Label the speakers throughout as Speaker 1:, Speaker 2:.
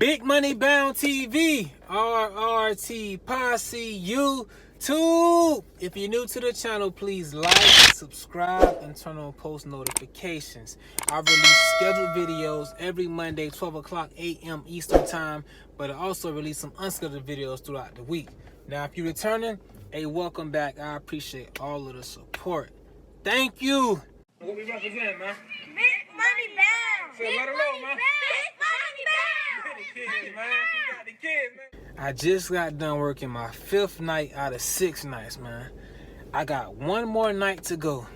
Speaker 1: Big Money Bound TV, RRT Posse YouTube. If you're new to the channel, please like, subscribe, and turn on post notifications. I release scheduled videos every Monday, 12 o'clock a.m. Eastern Time, but I also release some unscheduled videos throughout the week. Now, if you're returning, hey, welcome back. I appreciate all of the support. Thank you. What we represent, man?
Speaker 2: Big Money Bound.
Speaker 1: Say, let her know, man.
Speaker 2: Big Money Bound.
Speaker 1: I just got done working my 5th night out of 6 nights, man. I got one more night to go.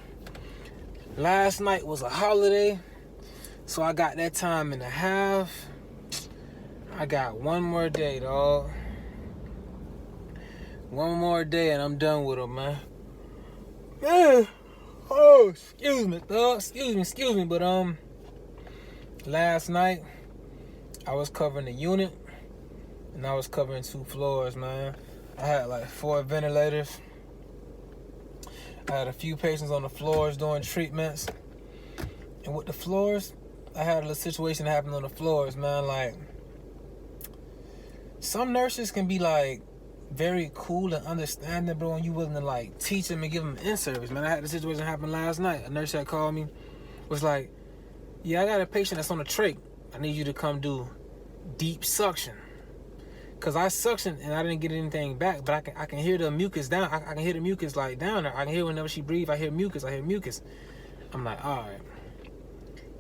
Speaker 1: Last night was a holiday, so I got that time and a half. I got one more day, dog. One more day and I'm done with them, man. Man. Oh, excuse me, dog. Excuse me. But last night I was covering the unit and I was covering 2 floors, man. I had like 4 ventilators. I had a few patients on the floors doing treatments. And with the floors, I had a little situation happen on the floors, man. Like, some nurses can be like very cool and understanding, bro, and you willing to like teach them and give them in-service, man. I had a situation happen last night. A nurse that called me was like, yeah, I got a patient that's on a trach. I need you to come do deep suction. Cause I suctioned and I didn't get anything back, but I can hear the mucus down. I can hear the mucus like down there. I can hear whenever she breathes, I hear mucus. I'm like, all right.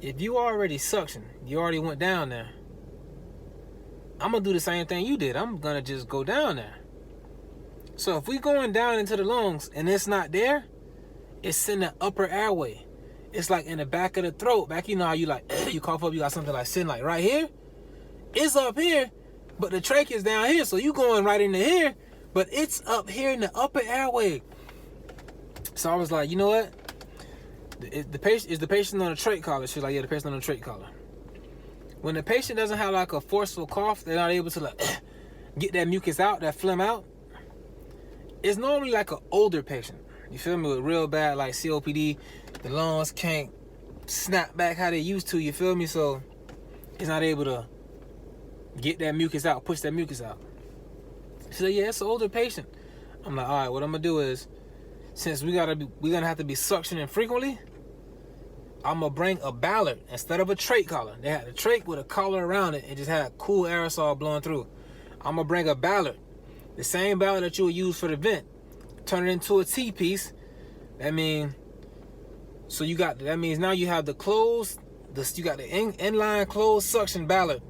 Speaker 1: If you already suctioned, you already went down there, I'm gonna do the same thing you did. I'm gonna just go down there. So if we going down into the lungs and it's not there, it's in the upper airway. It's like in the back of the throat. Back, you know how you like, you cough up, you got something like sitting like right here? It's up here, but the trach is down here. So you going right into here, but it's up here in the upper airway. So I was like, you know what? Is the patient on a trach collar? She's like, yeah, the patient on a trach collar. When the patient doesn't have like a forceful cough, they're not able to like get that mucus out, that phlegm out. It's normally like an older patient. You feel me? With real bad like COPD, the lungs can't snap back how they used to. You feel me? So it's not able to get that mucus out, push that mucus out. So yeah, it's an older patient. I'm like, all right, what I'm gonna do is, since we're gonna have to be suctioning frequently, I'm gonna bring a ballard instead of a trach collar. They had a trach with a collar around it and just had cool aerosol blowing through. I'm gonna bring a ballard, the same ballard that you would use for the vent, turn it into a T-piece. That means now you have the closed, you got the inline closed suction ballard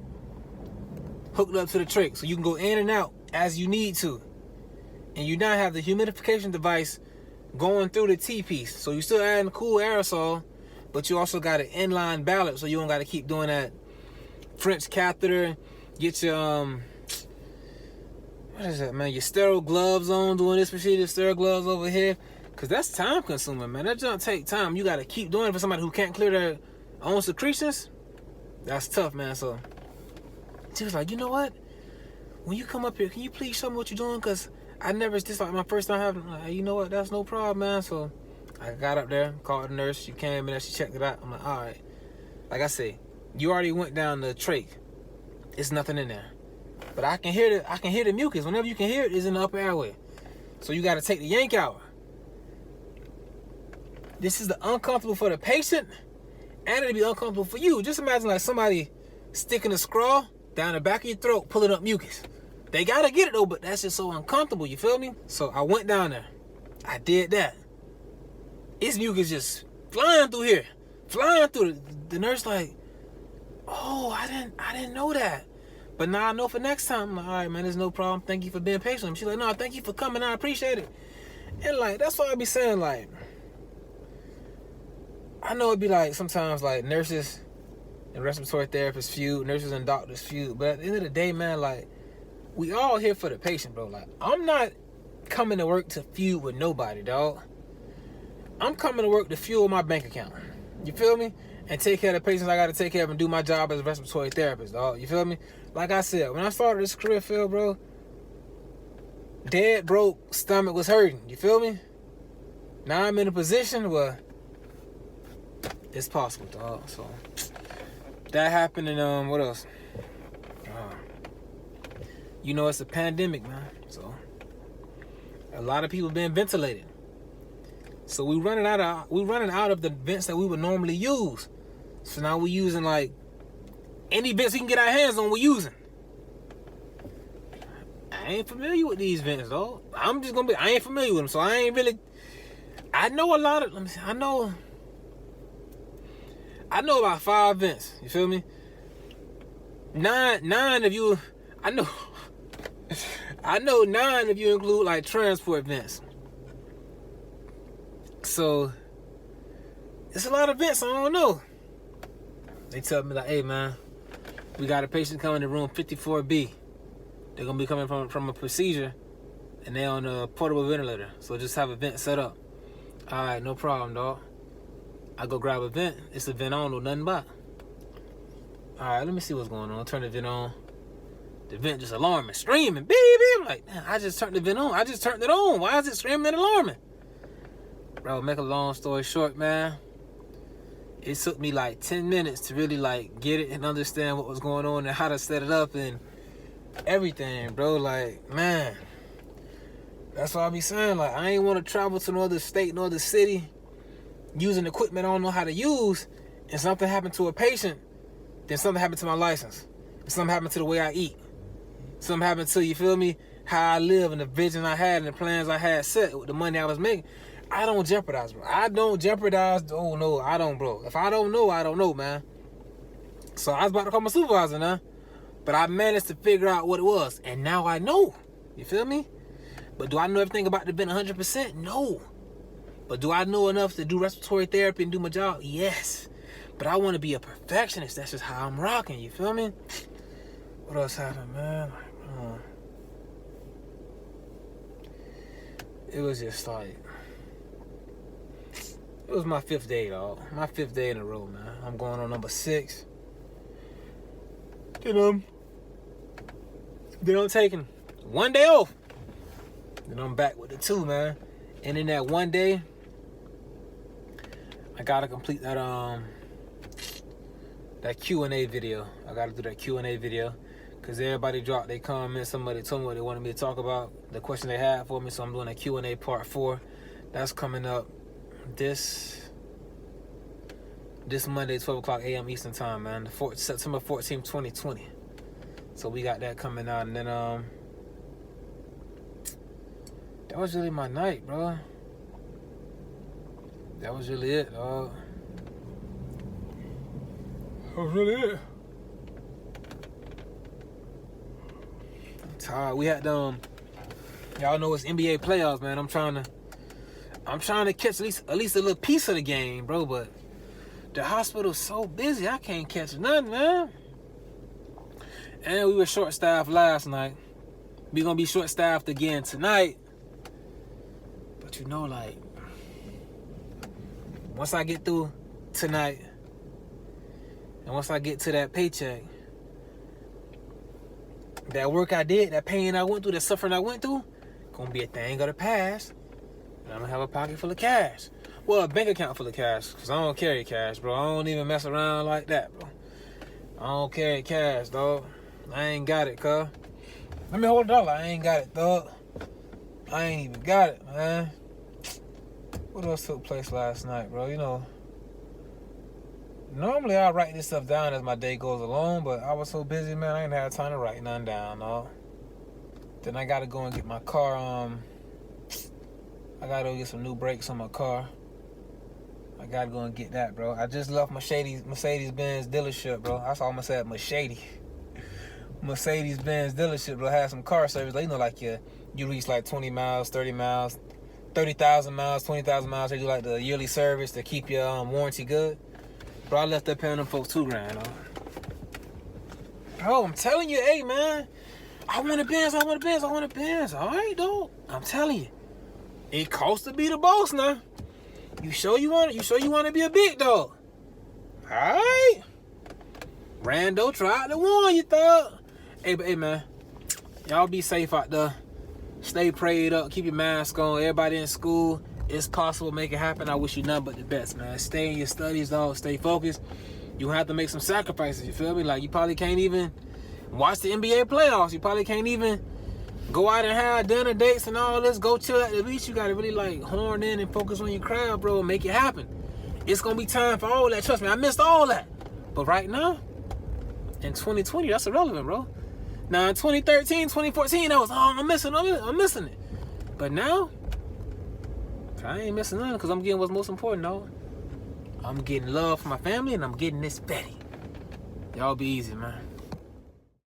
Speaker 1: hooked up to the trach, so you can go in and out as you need to. And you now have the humidification device going through the T-piece. So you still adding cool aerosol, but you also got an inline ballard, so you don't got to keep doing that French catheter. Get your what is that, man? Your sterile gloves on, doing this procedure, sterile gloves over here, cause that's time consuming, man. That don't take time. You got to keep doing it for somebody who can't clear their own secretions. That's tough, man. So she was like, you know what? When you come up here, can you please show me what you're doing? Cause this like my first time having. Like, you know what? That's no problem, man. So I got up there, called the nurse. She came in there, she checked it out. I'm like, all right. Like I say, you already went down the trach. It's nothing in there. But I can hear the mucus. Whenever you can hear it, it's in the upper airway. So you got to take the yank out. This is the uncomfortable for the patient, and it'll be uncomfortable for you. Just imagine like somebody sticking a straw down the back of your throat, pulling up mucus. They got to get it though, but that's just so uncomfortable, you feel me? So I went down there. I did that. It's mucus just flying through here. Flying through. The nurse like, oh, I didn't know that. But now I know for next time. I'm like, all right, man, there's no problem. Thank you for being patient. She's like, no, thank you for coming. I appreciate it. And like, that's why I be saying, like, I know it'd be like sometimes like nurses and respiratory therapists feud, nurses and doctors feud. But at the end of the day, man, like, we all here for the patient, bro. Like, I'm not coming to work to feud with nobody, dog. I'm coming to work to fuel my bank account. You feel me? And take care of the patients I got to take care of and do my job as a respiratory therapist, dog. You feel me? Like I said, when I started this career field, bro, dead broke, stomach was hurting. You feel me? Now I'm in a position where it's possible, dog. So that happened, and what else? you know, it's a pandemic, man. So a lot of people being ventilated. So we running out of the vents that we would normally use. So now we're using like any vents we can get our hands on. We're using. I ain't familiar with these vents, though. I ain't familiar with them, so I ain't really. I know a lot of. Let me see. I know about 5 vents. You feel me? 9 if you. I know 9 if you include like transport vents. So it's a lot of vents. I don't know. They tell me like, hey man, we got a patient coming to room 54B. They're gonna be coming from a procedure, and they're on a portable ventilator. So just have a vent set up. All right, no problem, dog. I go grab a vent. It's a vent on, no nothing but. All right, let me see what's going on. Turn the vent on. The vent just alarming, screaming, beep, beep. I'm like, man, I just turned the vent on. I just turned it on. Why is it screaming and alarming? Bro, make a long story short, man. It took me like 10 minutes to really like get it and understand what was going on and how to set it up and everything, bro. Like, man, that's what I be saying. Like, I ain't want to travel to another state, another city, using equipment I don't know how to use, and something happened to a patient, then something happened to my license. Something happened to the way I eat. Something happened to, you feel me, how I live and the vision I had and the plans I had set with the money I was making. I don't jeopardize, bro. I don't jeopardize. Oh, no, I don't, bro. If I don't know, man. So I was about to call my supervisor now. But I managed to figure out what it was. And now I know. You feel me? But do I know everything about the vent 100%? No. But do I know enough to do respiratory therapy and do my job? Yes. But I want to be a perfectionist. That's just how I'm rocking. You feel me? What else happened, man? It was just like... It was my 5th day, dog. My 5th day in a row, man. I'm going on number 6. Then I'm taking 1 day off. Then I'm back with the 2, man. And in that 1 day, I gotta complete that Q&A video. I gotta do that Q&A video. Cause everybody dropped their comments. Somebody told me what they wanted me to talk about, the question they had for me. So I'm doing a Q&A part 4. That's coming up this Monday, 12 o'clock a.m. Eastern time, man. September 14th, 2020. So we got that coming out. And then that was really my night, bro. That was really it, dog. That was really it. I'm tired. We had y'all know it's NBA playoffs, man. I'm trying to catch at least a little piece of the game, bro. But the hospital's so busy, I can't catch nothing, man. And we were short-staffed last night. We're gonna be short-staffed again tonight. But you know, like, once I get through tonight, and once I get to that paycheck, that work I did, that pain I went through, that suffering I went through, gonna be a thing of the past. And I'm gonna have a pocket full of cash. Well, a bank account full of cash, because I don't carry cash, bro. I don't even mess around like that, bro. I don't carry cash, dog. I ain't got it, cuz. Let me hold $1. I ain't got it, dog. I ain't even got it, man. What else took place last night, bro? You know, normally I write this stuff down as my day goes along, but I was so busy, man, I ain't had time to write nothing down, dog. Then I gotta go and get my car, I gotta go get some new brakes on my car. I gotta go and get that, bro. I just left Mercedes-Benz dealership, bro. I almost said Mercedes-Benz dealership, bro. Had some car service. Like, you know, like you reach like 20 miles, 30 miles, 30,000 miles, 20,000 miles. They do like the yearly service to keep your warranty good. Bro, I left that paying them folks $2,000, though. Bro, I'm telling you, hey, man. I want a Benz. All right, dog. I'm telling you. It costs to be the boss now. You sure you want to be a big dog? Alright. Rando tried to warn you, thug. Hey, man. Y'all be safe out there. Stay prayed up. Keep your mask on. Everybody in school. It's possible. Make it happen. I wish you nothing but the best, man. Stay in your studies, dog. Stay focused. You have to make some sacrifices. You feel me? Like, you probably can't even watch the NBA playoffs. You probably can't even go out and have dinner dates and all this. Go chill at the beach. You got to really like horn in and focus on your craft, bro, and make it happen. It's going to be time for all that. Trust me, I missed all that. But right now, in 2020, that's irrelevant, bro. Now, in 2013, 2014, I was, I'm missing it. But now, I ain't missing nothing because I'm getting what's most important, though. I'm getting love from my family, and I'm getting this Betty. Y'all be easy, man.